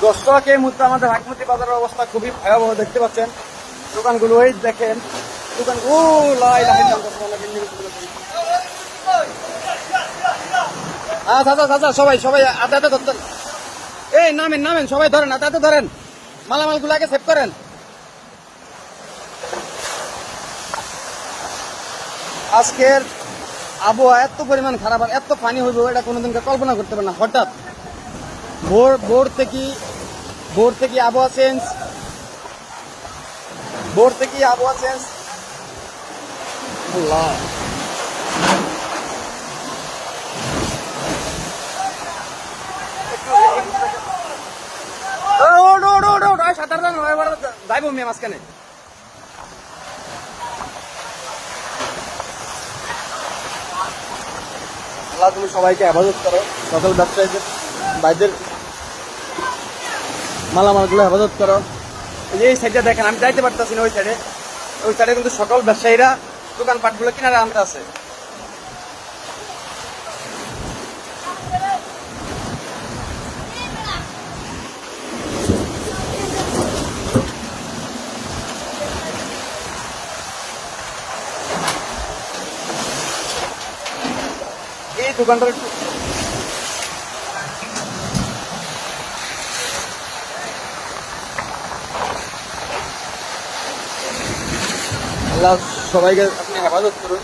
দর্শক, এই মুহূর্তে আমাদের হাকিমতি বাজারের অবস্থা খুবই ভয়াবহ দেখতে পাচ্ছেন। দোকানগুলো ওই দেখেন, দোকান ও লাই লাই সবাই সবাই আদা আদা ধরতেন। এই নামেন নামেন, সবাই ধরেন, আদা আদা ধরেন, মালামালগুলো আগে সেভ করেন। আজকের আবহাওয়া এত পরিমাণ খারাপ আর এত পানি হইব এটা কোনোদিনকে কল্পনা করতে পারে না। হঠাৎ ভোর থেকে আবহাওয়া চেঞ্জ, আল্লাহ। সাঁতার যাইব মেয়ে মাঝখানে। আল্লাহ তুমি সবাইকে হেফাজত করো, সকল ব্যবসায়ীদের ভাইদের মালামালগুলো হেফাজত করো। এই সাইডে দেখেন, আমি যাইতে পারতেছি না ওই সাইডে কিন্তু সকল ব্যবসায়ীরা দোকানপাটগুলো কিনারে আনতে আছে। এই দোকানটার একটু আল্লাহ সবাইকে আপনি হেফাজত করুন।